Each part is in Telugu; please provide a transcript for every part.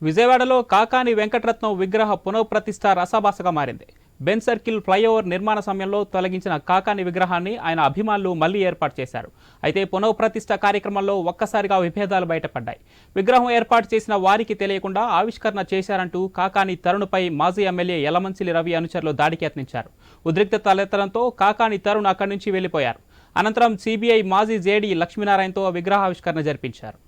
విజయవాడలో కాకాని వెంకటరత్నం విగ్రహ పునఃప్రతిష్ఠ రసాభాసగా మారింది. బెన్ సర్కిల్ ఫ్లైఓవర్ నిర్మాణ సమయంలో తొలగించిన కాకాని విగ్రహాన్ని ఆయన అభిమానులు మళ్లీ ఏర్పాటు చేశారు. అయితే పునఃప్రతిష్ఠ కార్యక్రమంలో ఒక్కసారిగా విభేదాలు బయటపడ్డాయి. విగ్రహం ఏర్పాటు చేసిన వారికి తెలియకుండా ఆవిష్కరణ చేశారంటూ కాకాని తరుణ్పై మాజీ ఎమ్మెల్యే యలమంచిలి రవి అనుచరులు దాడికి యత్నించారు. ఉద్రిక్తత తలెత్తడంతో కాకాని తరుణ్ అక్కడి నుంచి వెళ్లిపోయారు. అనంతరం సిబిఐ మాజీ జేడీ లక్ష్మీనారాయణతో విగ్రహావిష్కరణ జరిపించారు.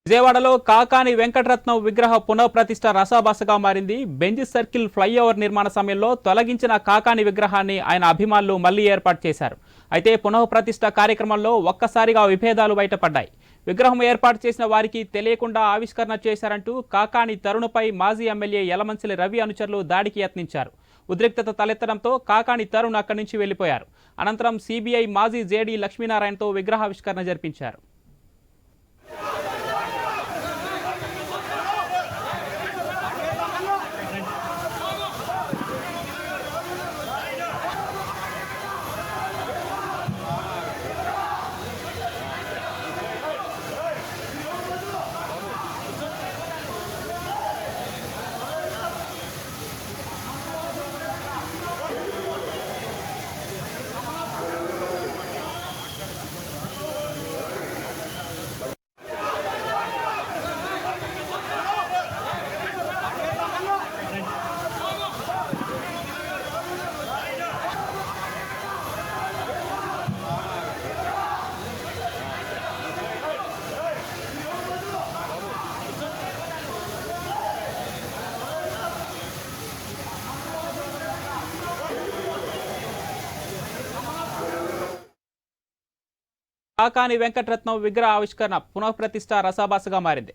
విజయవాడలో కాకాని వెంకటరత్నం విగ్రహ పునఃప్రతిష్ఠ రసాభాసగా మారింది. బెంజ్ సర్కిల్ ఫ్లైఓవర్ నిర్మాణ సమయంలో తొలగించిన కాకాని విగ్రహాన్ని ఆయన అభిమానులు మళ్లీ ఏర్పాటు చేశారు. అయితే పునఃప్రతిష్ఠ కార్యక్రమంలో ఒక్కసారిగా విభేదాలు బయటపడ్డాయి. విగ్రహం ఏర్పాటు చేసిన వారికి తెలియకుండా ఆవిష్కరణ చేశారంటూ కాకాని తరుణ్పై మాజీ ఎమ్మెల్యే యలమంచిలి రవి అనుచరులు దాడికి యత్నించారు. ఉద్రిక్తత తలెత్తడంతో కాకాని తరుణ్ అక్కడి నుంచి వెళ్లిపోయారు. అనంతరం సిబిఐ మాజీ జేడీ లక్ష్మీనారాయణతో విగ్రహావిష్కరణ జరిపించారు. కాకాని వెంకటరత్నం విగ్రహ ఆవిష్కరణ పునఃప్రతిష్ఠ రసాభాసగా మారింది.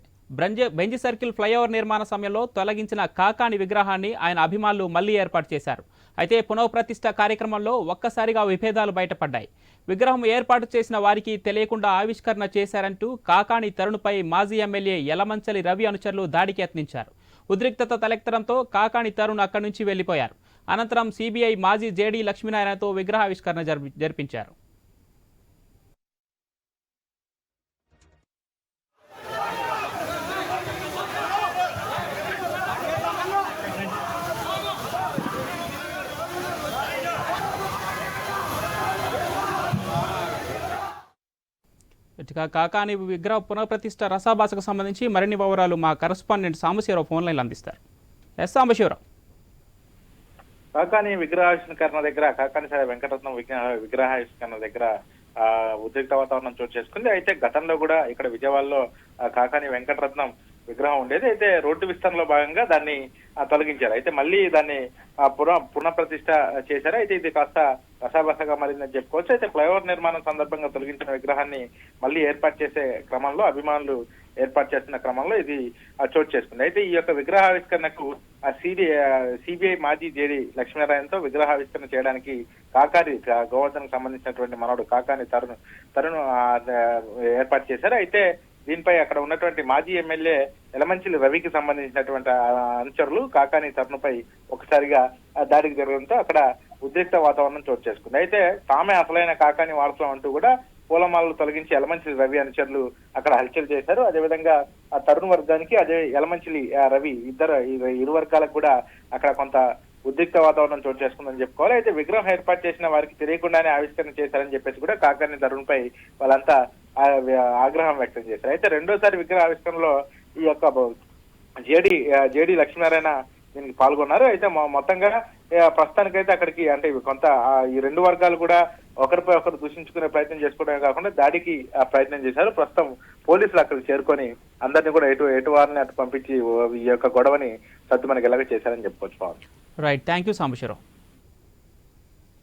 బెంజ్ సర్కిల్ ఫ్లైఓవర్ నిర్మాణ సమయంలో తొలగించిన కాకాని విగ్రహాన్ని ఆయన అభిమానులు మళ్లీ ఏర్పాటు చేశారు. అయితే పునఃప్రతిష్ఠ కార్యక్రమంలో ఒక్కసారిగా విభేదాలు బయటపడ్డాయి. విగ్రహం ఏర్పాటు చేసిన వారికి తెలియకుండా ఆవిష్కరణ చేశారంటూ కాకాని తరుణ్పై మాజీ ఎమ్మెల్యే యలమంచిలి రవి అనుచరులు దాడికి యత్నించారు. ఉద్రిక్తత తలెత్తడంతో కాకాని తరుణ్ అక్కడి నుంచి వెళ్లిపోయారు. అనంతరం సిబిఐ మాజీ జేడీ లక్ష్మీనారాయణతో విగ్రహావిష్కరణ జరిపించారు. కాకాని విగ్రహ పునఃప్రతిష్ఠ రసాభాసకు సంబంధించి మరిన్ని వివరాలు మా కరెస్పాండెంట్ సాంబశివరావు ఫోన్ లైన్లో అందిస్తారు. ఎస్ సాంబశివరావు. కాకాని విగ్రహావిష్కరణ దగ్గర కాకాని వెంకటరత్నం విగ్రహావిష్కరణ దగ్గర ఉద్రిక్త వాతావరణం చోటు చేసుకుంది. అయితే గతంలో కూడా ఇక్కడ విజయవాడలో కాకాని వెంకటరత్నం విగ్రహం ఉండేది. అయితే రోడ్డు విస్తరణలో భాగంగా దాన్ని తొలగించారు. అయితే మళ్ళీ దాన్ని పునఃప్రతిష్ఠ చేశారు. అయితే ఇది కాస్త రసాభాసగా మారిందని చెప్పుకోవచ్చు. అయితే ఫ్లైఓవర్ నిర్మాణం సందర్భంగా తొలగించిన విగ్రహాన్ని మళ్ళీ ఏర్పాటు చేసే క్రమంలో అభిమానులు ఏర్పాటు చేస్తున్న క్రమంలో ఇది చోటు చేసుకుంది. అయితే ఈ యొక్క విగ్రహావిష్కరణకు సిబిఐ మాజీ జేడీ లక్ష్మీనారాయణతో విగ్రహావిష్కరణ చేయడానికి కాకాని గోవర్ధన్ సంబంధించినటువంటి మనోడు కాకాని తరుణ్ ఏర్పాటు చేశారు. అయితే దీనిపై అక్కడ ఉన్నటువంటి మాజీ ఎమ్మెల్యే యలమంచిలి రవికి సంబంధించినటువంటి అనుచరులు కాకాని తరుణ్పై ఒకసారిగా దాడికి జరగడంతో అక్కడ ఉద్రిక్త వాతావరణం చోటు చేసుకుంది. అయితే తామే అసలైన కాకాని వారసులం అంటూ కూడా పూలమాలలు తొలగించి యలమంచిలి రవి అనుచరులు అక్కడ హల్చల్ చేశారు. అదేవిధంగా ఆ తరుణ్ వర్గానికి అదే యలమంచిలి రవి ఇరు వర్గాలకు కూడా అక్కడ కొంత ఉద్రిక్త వాతావరణం చోటు చేసుకుందని చెప్పుకోవాలి. అయితే విగ్రహం ఏర్పాటు చేసిన వారికి తెలియకుండానే ఆవిష్కరణ చేశారని చెప్పేసి కూడా కాకాని తరుణ్పై వాళ్ళంతా ఆగ్రహం వ్యక్తం చేశారు. అయితే రెండోసారి విగ్రహ ఆవిష్కరణలో ఈ యొక్క జేడి లక్ష్మీనారాయణ దీనికి పాల్గొన్నారు. అయితే మొత్తంగా ప్రస్తుతానికైతే అక్కడికి అంటే కొంత ఈ రెండు వర్గాలు కూడా ఒకరిపై ఒకరు దూషించుకునే ప్రయత్నం చేసుకోవడమే కాకుండా దాడికి ప్రయత్నం చేశారు. ప్రస్తుతం పోలీసులు అక్కడికి చేరుకొని అందరినీ కూడా ఎటు వారిని అటు పంపించి ఈ యొక్క గొడవని సద్దు మనకి ఎలాగ చేశారని చెప్పుకోవచ్చు. Right, thank you Sambasivarao.